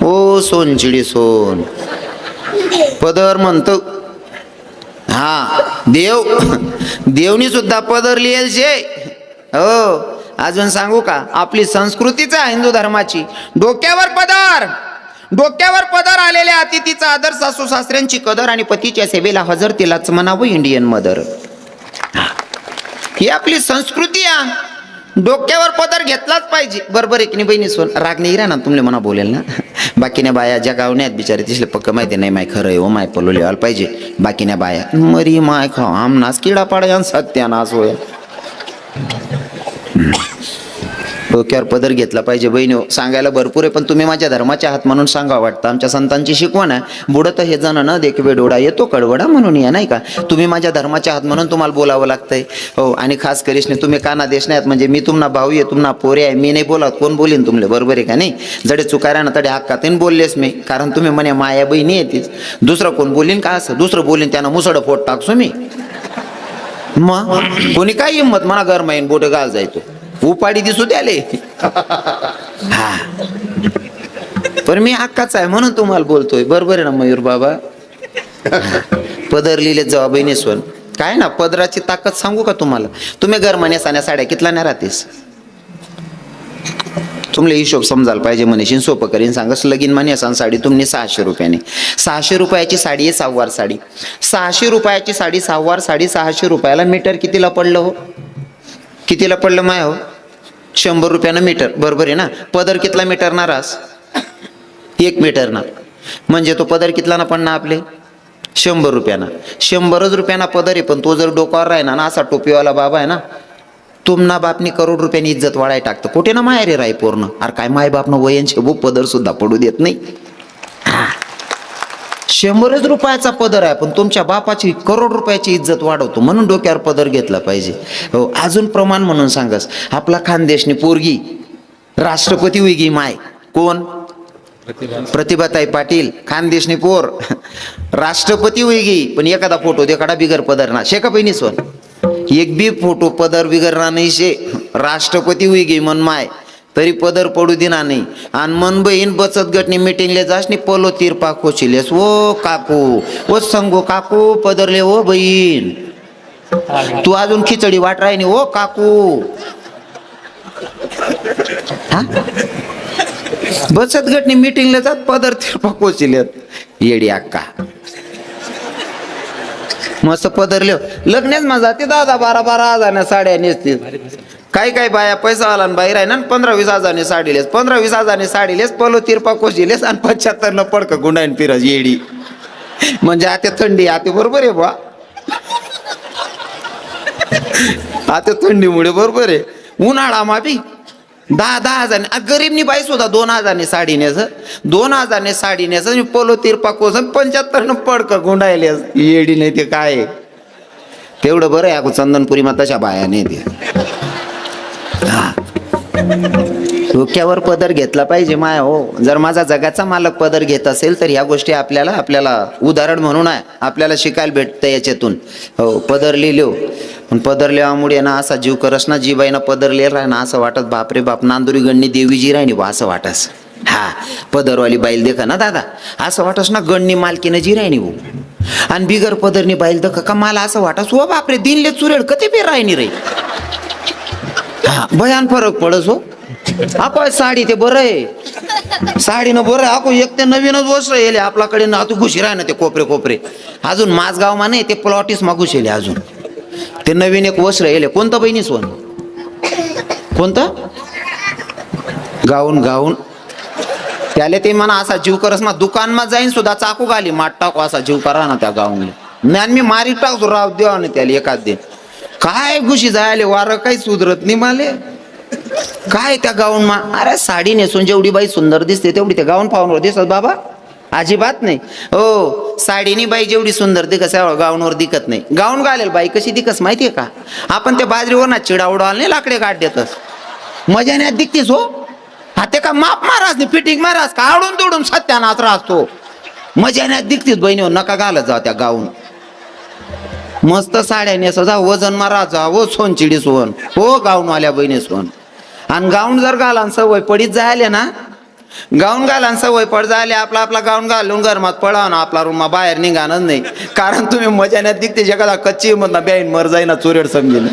ओ सोन चिडी सोन, पदर म्हणतो. हा देव, देवनी सुद्धा पदर लिहेल शे. हो अजून सांगू का? आपली संस्कृतीच आहे हिंदू धर्माची. डोक्यावर पदर, डोक्यावर पदर आलेल्या अतिथीचा आदर, सासू सासऱ्यांची कदर आणि पतीच्या सेवेला हजर, तिलाच म्हणावं इंडियन मदर. ही आपली संस्कृती आहे. डोक्यावर पदर घेतलाच पाहिजे. बरोबर एक नाही बहिणी सोन? राग नाही राहणार तुमले म्हणा बोलेल ना. बाकीने बाया ज्या गावण्यात बिचारे तिसले पक्क माहिती नाही. माय खरं आहे हो, माय पलो लिहायला पाहिजे. बाकीने बाया मरी माय खा आमनास किडा पाड्या सत्यानाश होय. डोक्यावर पदर घेतला पाहिजे बहिणी. सांगायला भरपूर आहे, पण तुम्ही माझ्या धर्माचे आहात म्हणून सांगा वाटतं. आमच्या संतांची शिकवण आहे, बुडत हे जण न देखवे डोळा येतो कडवडा म्हणून या, नाही का? तुम्ही माझ्या धर्माचे आहात म्हणून तुम्हाला बोलावं लागतंय. हो आणि खास करीशने तुम्ही काना देश नाहीत म्हणजे मी तुम्हाला भाऊ आहे, तुम्हाला पोरे आहे. मी नाही बोलत, कोण बोलीन तुमले? बरोबर आहे का नाही? जडे चुकाऱ्या ना तडे हक्कातीन बोललेस मी, कारण तुम्ही म्हणे माया बहिणी येतेच. दुसरं कोण बोलीन का? असं दुसरं बोलीन त्यानं मुसड फोट टाकसो मी. मग कोणी काय हिंमत म्हणा घर माहीन बोट गाल जायतो उपाडी दिसू द्याले. हा पण मी हक्काच आहे म्हणून तुम्हाला बोलतोय. बरोबर आहे ना मयूर बाबा? पदर लिहिले जवा बहिणीस्वन काय ना. पदराची ताकद सांगू का तुम्हाला? तुम्ही घर म्हणे साड्या कितला नाही राहतेस? तुमले हिशोब समजायला पाहिजे. म्हणेशीन सोपं करीन सांगस. लगीन म्हणे असा साडी तुम्ही 600 रुपयाने. 600 रुपयाची साडी आहे सहावार साडी. 600 रुपयाची साडी सहावार साडी 600 रुपयाला मीटर कितीला पडलं हो? कितीला पडलं माय हो? 100 रुपयानं मीटर. बरोबर आहे ना? पदर कितला मीटर ना रास? 1 मीटर ना. म्हणजे तो पदर कितला ना पडणार आपले? 100 रुपयाना. 100 रुपयाना पदर आहे. पण तो जर डोक्यावर राहिना ना असा टोपीवाला बाबा आहे ना, तुमना बापनी करोड रुपयानी इज्जत वाढाय टाकतं. कुठे ना माय रे राय पूर्ण. अरे काय माय बापनं वयनशे वो पदर सुद्धा पडू देत नाही. 100 रुपयाचा पदर आहे पण तुमच्या बापाची करोड रुपयाची इज्जत वाढवतो म्हणून डोक्यावर पदर घेतला पाहिजे. हो अजून प्रमाण म्हणून सांगस. आपला खानदेशनी पोरगी राष्ट्रपती होईगी माय. कोण? प्रतिभाताई पाटील. खानदेशनी पोर राष्ट्रपती होईगी. पण एखादा फोटो देखाडा बिगर पदर ना शेका बहिणी सोन. एक बी फोटो पदर बिगर ना नाही शे. राष्ट्रपती होईगी मन माय तरी पदर पडू दिना नाही. आणि मन बहीण बचत गटनी मिटिंगले जास नी पलो तिरपा कोचिलेस. ओ काकू ओ संगो काकू पदरले ओ बहीण. तू अजून खिचडी वाट राहिनी ओ काकू. हा बचत गटनी मिटिंगले जात पदर तिरपा कोचिलेत. येडी अक्का मस्त पदर लिव. लग्नच माझा ते 10-12 हजार साड्या नेसतील. काही काही बाया पैसा आला बाहेर आहे ना 15-20 हजारने साडीलेस. 15-20 हजारने साडीलेस पलो तिरपा कोशिलेस आणि 75 न पडक गुंडाईन फिरस येडी. म्हणजे आता थंडी आता बरोबर आहे बा. आता थंडीमुळे बरोबर आहे. उन्हाळा मापी 10 हजारने गरीबनी बाई सुद्धा 2 हजारने साडी नेस. 2 हजारने साडी नेस पलो तिरपा कोस 75 न पडक गुंडायलेस येडी. नाही ते काय तेवढं बरं आहे. चंदनपुरी मग तशा बाया नाही ते. डोक्यावर पदर घेतला पाहिजे माय हो. जर माझा जगाचा मालक पदर घेत असेल तर ह्या गोष्टी आपल्याला उदाहरण म्हणून आहे आपल्याला शिकायला भेटतं याच्यातून. हो पदर लिहिलो पण पदर लिहामुळे ना असा जीव करस ना जी बाईना पदर लिहिला राह ना असं वाटत बापरे बाप नांदुरी गणनी देवीजी राहिनी बा असं वाटस. हा पदरवाली बाईल देखा ना दादा असं वाटस ना गणनी मालकीनं जी राहिनी भाऊ. आणि बिगर पदरनी बाईल दख का मला असं वाटस हो बापरे दिनले चुरेल कधी बी राहिनी रे. हा भयान फरक पडस हो. आपण साडी ते बरं आहे. साडीनं बरं आहे. आपण एक ते नवीनच वस्त्र येले आपल्याकडे ना तू घुशी राह ना ते कोपरे अजून माझगाव मा नाही ते प्लॉटीस मा घुसेले. अजून ते नवीन एक वस्त्र येले. कोणतं बहिणी सोन? कोणतं? गाऊन गाऊन त्याला ते म्हणा असा जीव करस मग दुकानमा जाईन सुद्धा चाकू घाली माट टाकू असा जीव करा ना त्या गाऊनला ज्ञान मी मारी टाकतो राव देवा ना त्याला एखाद दिन काय घुशी जायले वार काही सुधरत नाही माले काय त्या गाऊन मा अरे साडी नेसून जेवढी बाई सुंदर दिसते तेवढी त्या गाऊन पाहूनवर दिसत बाबा अजिबात नाही हो साडीनी बाई जेवढी सुंदर दिकस गाऊनवर दिकत नाही गाऊन घालेल बाई कशी दिकस माहितीये का आपण त्या बाजरीवर ना चिडा उडवाल नाही लाकडे गाठ देतस मजाने दिकतीस हो हा ते का माप मारास नाही फिटिंग मारास का आवडून तोडून सत्यानाच राहतो मजाने दिकतीस बहिणी नका घालत जा त्या गाऊन मस्त साड्या नेस जा वजन मारा जा हो सोनचिडी सोन हो गाऊनवाल्या बहिणी सोन आणि गाऊन जर घाला सवय पडीत जायले ना गाऊन घाला सवय पड जायले आपला आपला गाऊन घालून गरमात पळा ना आपला रूम बाहेर निघाणच नाही कारण तुम्ही मजाने दिकते जगाला कच्ची मधना ब्याईन मर जाईना चोरेड समजेल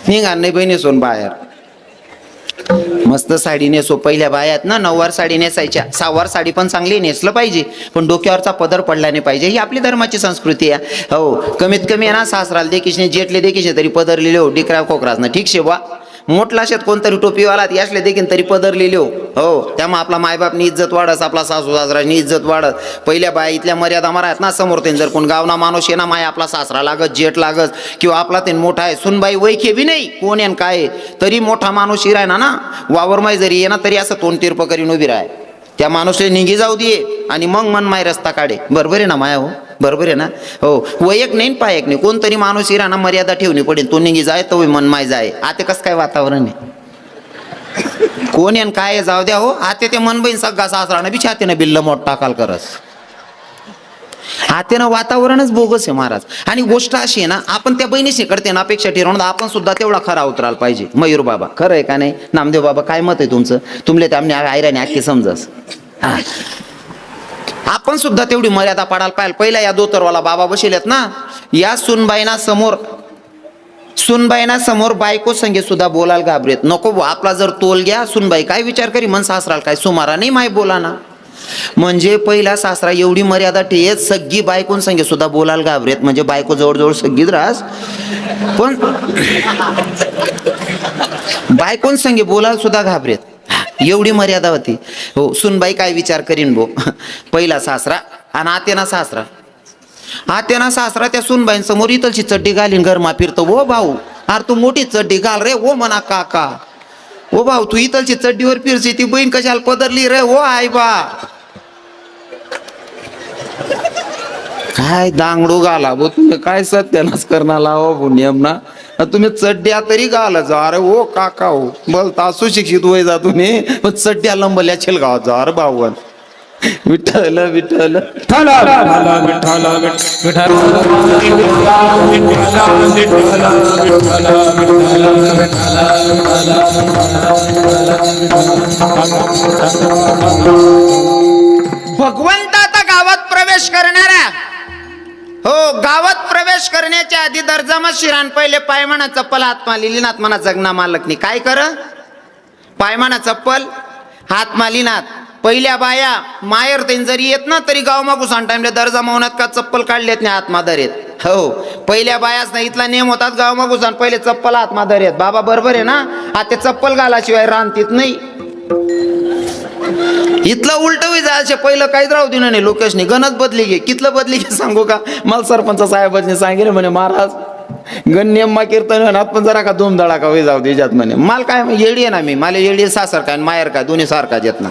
निघाण नाही बहिणी सोन बाहेर मस्त साडी नेसो पहिल्या बायात ना नऊवार साडी नेसायच्या सहावार साडी पण चांगली नेसलं पाहिजे पण डोक्यावरचा पदर पडला नाही पाहिजे ही आपली धर्माची संस्कृती आहे हो कमीत कमी आहे ना सासराला देखीशने जेटले देखीशने तरी पदर लिहिले हो डिकरा कोकराच ना ठीक शे बा मोठला शेत कोणतरी टोपीवाला यासले देखील तरी पदर लिहिले हो त्यामुळे आपला मायबापनी इज्जत वाढस आपला सासू सासरानी इज्जत वाढत पहिल्या बाया इथल्या मर्यादा मारा आहेत ना समोर ते जर कोण गावना माणूस आहे ना माय आपला सासरा लागत जेट लागत किंवा आपला ते मोठा आहे सुनबाई वैखे बी नाही कोण येन काय तरी मोठा माणूस शिराय ना वावर माय जरी ये ना तरी असं तोंड तिरप करीन उभी राय त्या माणूसला निघी जाऊ दे आणि मग मन माय रस्ता काढे बरोबर आहे ना माया हो बरोबर आहे ना हो वयक नाही पायक नाही कोणतरी माणूस इराना मर्यादा ठेवणी पडेल तो निघी जाय तो मन माय जाय आता कसं काय वातावरण आहे कोण येन काय जाऊ द्या हो आता ते मन बहीण सगळा सासरा बी छातीनं बिल्ल मोठ टाकाल करस आतेनं वातावरणच बोगस आहे महाराज आणि गोष्ट अशी आहे ना आपण त्या बहिणीशी करते ना अपेक्षा ठरवून आपण सुद्धा तेवढा खरा उतरायला पाहिजे मयूर बाबा खरं आहे का नाही नामदेव बाबा काय मत आहे तुमचं तुमले ते आमने आयराने आखी समजस आपण सुद्धा तेवढी मर्यादा पाडायला पाहिजे पहिला या दोतरवाला बाबा बसलेत ना या सुनबाईना समोर बायको संगे सुद्धा बोलायला घाबरेत नको आपला जर तोल घ्या सुनबाई काय विचार करी मन सासराला काय सुमारा नाही माय बोला ना म्हणजे पहिला सासरा एवढी मर्यादा ठेवत सगळी बायकोन संगे सुद्धा बोलायला घाबरेत म्हणजे बायको जवळजवळ सगळीच रास पण बायकोन संगे बोलायला सुद्धा घाबरेत एवढी मर्यादा होती हो सुनबाई काय विचार करीन भो पहिला सासरा आणि आत्याना सासरा त्या सुनबाईन समोर इथलची चड्डी घालीन घरमा फिरतो ओ भाऊ अरे तू मोठी चड्डी घाल रे ओ म्हणा काका ओ भाऊ तू इथलची चड्डीवर फिरची ती बहीण कशाला पदरली रे ओ आई बा काय दांगडू घाला भो तुम्ही काय सत्यानाच करणार हो नियम ना तुम्ही चड्ड्या तरी घाला जा अरे ओ काका हो बोलता सुशिक्षित वय जा तुम्ही पण चड्ड्या लंबल्या गावात जा अरे भाऊन विठ्ठल विठ्ठल भगवंत आता गावात प्रवेश करणारा हो गावात प्रवेश करण्याच्या आधी दर्जामा शिरान पहिले पायमाना चप्पल हातमा लिहिनात म्हणा जगना मालकनी काय कर पायमाना चप्पल हातमा लिहिनात पहिल्या बाया मायर तेन जरी येत ना तरी गाव मागू सांग टाइमला दर्जा मौनात का चप्पल काढलेत नाही हातमा धरेत हो पहिल्या बायाच ना इथला नियम होतात गाव मागू सांग पहिले चप्पल हातमा धरेत बाबा बरोबर आहे ना आता चप्पल घालाशिवाय रांतीत नाही इथलं उलट जायचे पहिलं काहीच राहू दिलं नाही लोकेशनी गणच बदली घे कितलं बदली घे सांगू का मला सरपंच साहेबांनी सांगितलं म्हणे महाराज गण नियम कीर्तन पण जरा का दोन दळा का होई जाऊ दे जात म्हणे मला काय येडी आहे ना मी मला येडी सासर काय मायर काय दोन्ही सारखाच येत ना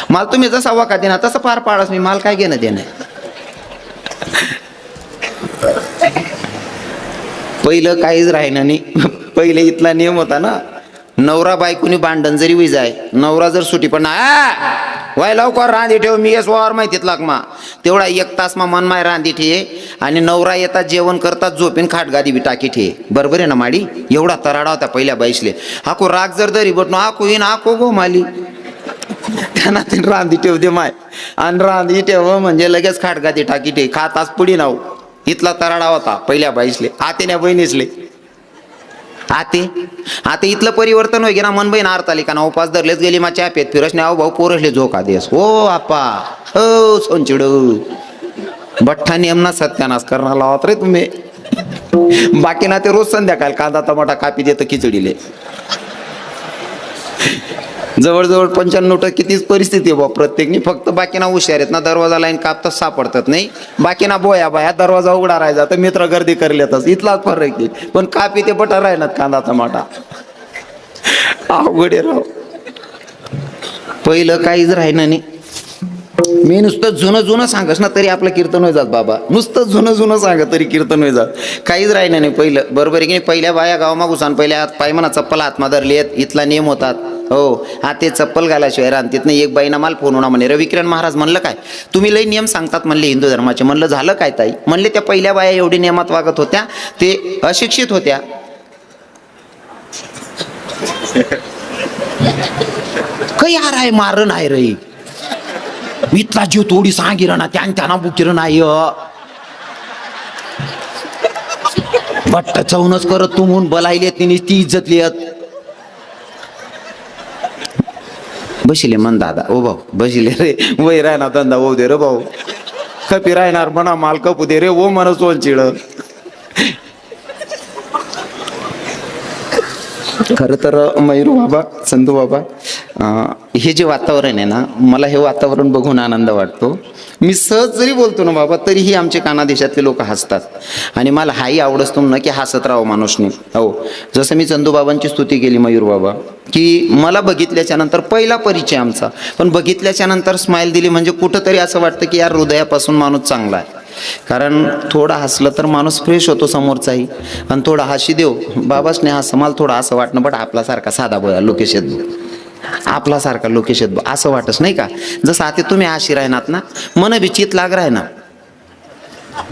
मला तुम्ही जसा वाका देणार तसं पार पाडस मी मला काय घेणं देणं पहिलं काहीच राहिलं नाही पहिले इथला नियम होता ना नवरा बायकोनी भांडण जरी होई जाय नवरा जर सुटी पण वाय लवकर रांधी ठेव मी येस वावर माहितीत लागमा तेवढा 1 तास मा मन माय रांधी ठे आणि नवरा येतात जेवण करतात झोपेन खाटगादी बी टाकी ठे बरोबर आहे ना माडी एवढा तराडा होता पहिल्या बाईसले हाको राग जर दरी बटनो आको येईन आको गो माली त्यांना ते रांधी ठेव दे माय आणि रांधी ठेव म्हणजे लगेच खाटगादी टाकी ठे खाताच पुढी नाव इथला तराडा होता पहिल्या बाईसले आतेल्या बहिणीसले आते आता इथलं परिवर्तन होय ना मन बहीण आरताली का ना उपास धरलेच गेली मा चहा पेत फिरस नाही भाऊ पोरसले झोका देस हो आपा हो सोनचिड बठ्ठा नियमना सत्यानाश करणार लावत रे तुम्ही बाकी ना ते रोज संध्याकाळ कांदा टमाटा कापी देत खिचडीले जवळजवळ 95% तीच परिस्थिती आहे बा प्रत्येकनी. फक्त बाकीना हुशार आहेत ना, दरवाजा लाईन कापतात सापडतात नाही. बाकीना बोया बाया दरवाजा उघडा राहायचा तर मित्र गर्दी करलेतच, इथलाच फरक आहे. पण कापी ते बटा राहणार कांदा टमाटा. अवघड आहे राव. पहिलं काहीच राहिलं नाही. मी नुसतं जुनं सांगस ना तरी आपलं कीर्तन होई जात बाबा. नुसतं जुनं सांगा तरी कीर्तन होई जात. काहीच राहिलं नाही पहिलं. बरोबर आहे की नाही. पहिल्या बाया गावामागून पहिल्या हात पाय म्हणा चप्पल हातमा धरली आहेत. इथला नियम होतात. हो हा ते चप्पल घालाशिवाय राहतीत नाही. एक बाईना माल फोन होणार म्हणे, रविकिरण महाराज म्हणलं काय तुम्ही लई नियम सांगतात म्हणले हिंदू धर्माचे. म्हणलं झालं काय ताई. म्हणले त्या पहिल्या बाया एवढी नियमात वागत होत्या, ते अशिक्षित होत्या. काही हार आहे मारण आहे रे. इथला जीव थोडी सांगिर ना त्यांना बुकिर नाही. बट्ट चवनच करत तू म्हणून बलायले तिने ती इज्जत लिहत बसिले मन दादा. ओ भाऊ बसिले रे. वय राहणार धंदा हो दे रे भाऊ. कपी राहणार म्हणा माल कपू दे रे. ओ मन सोन चिड. खरं तर मयूर बाबा, संधू बाबा, हे जे वातावरण आहे ना, मला हे वातावरण बघून आनंद वाटतो. मी सहज जरी बोलतो ना बाबा तरीही आमचे कानादेशातले लोक हसतात. आणि मला हाही आवडतो ना की हसत राहावं माणूसने. हो जसं मी चंदू बाबांची स्तुती केली मयूर बाबा, की मला बघितल्याच्या नंतर पहिला परिचय आमचा, पण बघितल्याच्या नंतर स्माईल दिली म्हणजे कुठंतरी असं वाटतं की यार हृदयापासून माणूस चांगला आहे. कारण थोडं हसलं तर माणूस फ्रेश होतो समोरचाही. आणि थोडा हसी देव बाबासने हसं मला थोडं असं वाटणं बट आपल्यासारखा साधा बोला लोकेश आपल्यासारखा लोकेश असं वाटच नाही का. जसं आता तुम्ही हशी राहणार ना, मन बी चित लाग राहणार.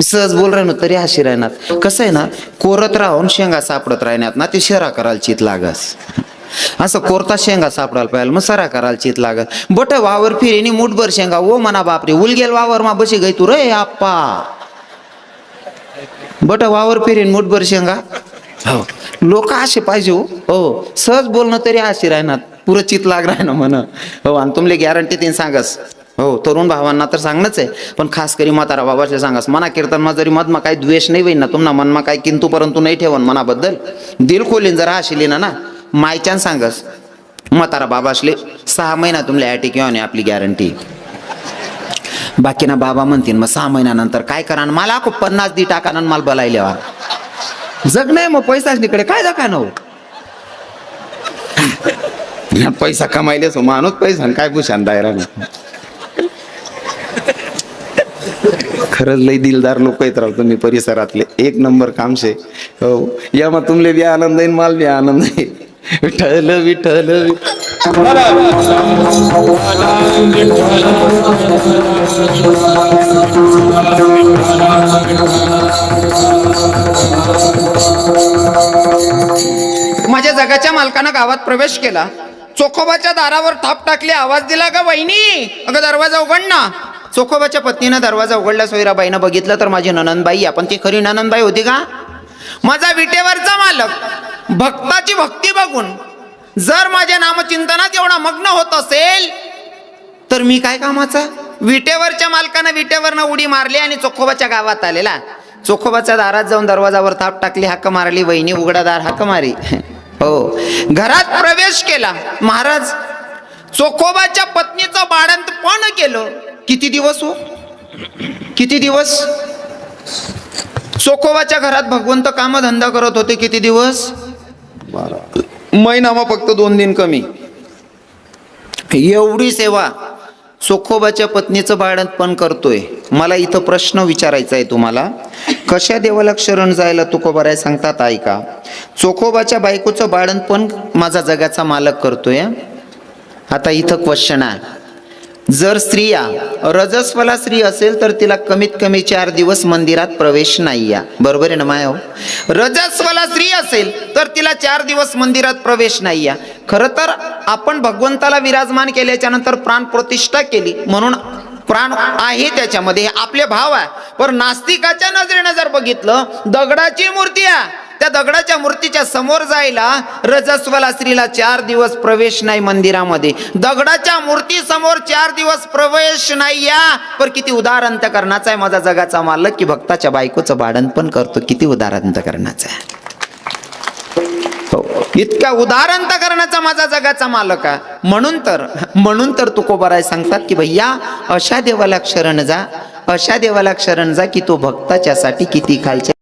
सहज बोल राहणार तरी हशी राहणार. कसं आहे ना, कोरत राहून शेंगा सापडत राहण्यात ना ते शरा करायला चित लागस. असं कोरता शेंगा सापडायला पाहिजे मग सरा करायला चित लागत. बट वावर फिरेनी मुठभर शेंगा ओ म्हणा बापरे उलगेल वावर मा बशी गई तू रे आप्पा. बट वावर फिरेन मुठभर शेंगा. हो लोक असे पाहिजे हो. सहज बोलणं तरी असे राहणार पुरं चित लाग राहणं म्हण. हो आणि तुमले गॅरंटी तीन सांगस. हो तरुण भावांना तर सांगणंच आहे, पण खास करी म्हातारा बाबाचे सांगस. मना कीर्तनमा जरी मधमा काही द्वेष नाही होईन ना तुम्हाला मनमा काही किंतु परंतु नाही ठेवन मनाबद्दल. दिल खोलीन जरा हशिली ना मायच्यान सांगस. म्हातारा बाबासले 6 महिना तुमले ॲटिक येऊन आपली गॅरंटी. बाकी ना बाबा म्हणतील मग 6 महिन्यानंतर काय करा. मला खूप 50 दी टाका ना मला बोलायला जग नाही मग पैसाच निकडे काय जगा न पैसा कमायले सो माणूस पैसा काय भूषण दायरा. खरंच लई दिलदार लोक आहेत राव तुम्ही परिसरातले. एक नंबर कामशे. हो या मग तुमले बी आनंद आहे माल बी आनंद आहे. विठ्ठल विठ्ठल माझ्या जगाच्या मालकानं गावात प्रवेश केला. चोखोबाच्या दारावर थाप टाकली. आवाज दिला का वहिनी अगं दरवाजा उघड ना. चोखोबाच्या पत्नीनं दरवाजा उघडला. सोयराबाईनं बघितलं तर माझी ननंदबाई. आपण ती खरी ननंदबाई होती का. माझा विटेवरचा मालक भक्ताची भक्ती बघून जर माझ्या नामचिंतनात एवढा मग्न होत असेल तर मी काय कामाचा. विटेवरच्या मालकानं विटेवरनं उडी मारली आणि चोखोबाच्या गावात आलेला. चोखोबाच्या दारात जाऊन दरवाजावर थाप टाकली. हाक मारली. वहिनी उघडा दार. हाक मारी. हो घरात प्रवेश केला. महाराज चोखोबाच्या पत्नीचं बाळंतपण केलं. किती दिवस हो किती दिवस. चोखोबाच्या घरात भगवंत कामधंदा करत होते. किती दिवस. महिनामा फक्त 2 दिन कमी. एवढी सेवा चोखोबाच्या पत्नीचं बाळंतपण करतोय. मला इथं प्रश्न विचारायचा आहे तुम्हाला. कशा देवाला शरण जायला तुकोबाराय सांगतात ऐका. चोखोबाच्या बायकोचं बाळंतपण माझा जगाचा मालक करतोय. आता इथं क्वेश्चन आहे. जर स्त्रिया रजस्वला स्त्री असेल तर तिला कमीत कमी 4 दिवस मंदिरात प्रवेश नाही या. बरोबर आहे ना माया. रजस्वला स्त्री असेल तर तिला 4 दिवस मंदिरात प्रवेश नाही या. खरं तर आपण भगवंताला विराजमान केल्याच्या नंतर प्राण प्रतिष्ठा केली म्हणून प्राण आहे त्याच्यामध्ये आपले भाव आहे. पण नास्तिकाच्या नजरेनं जर बघितलं दगडाची मूर्ती आहे. त्या दगडाच्या मूर्तीच्या समोर जायला रजस्वला स्त्रीला 4 दिवस प्रवेश नाही मंदिरामध्ये. दगडाच्या मूर्ती समोर 4 दिवस प्रवेश नाही या. पर किती उदार अंतकरणाचा आहे माझा जगाचा मालक की भक्ताच्या बायकोचं भाडण पण करतो. किती उदार अंतकरणाचा आहे. हो. इतक्या उदार अंतकरणाचा माझा जगाचा मालक आहे. म्हणून तर तुकोबाराय सांगतात की भैया अशा देवाला शरण जा, अशा देवाला शरण जा की तो भक्ताच्या साठी किती खालच्या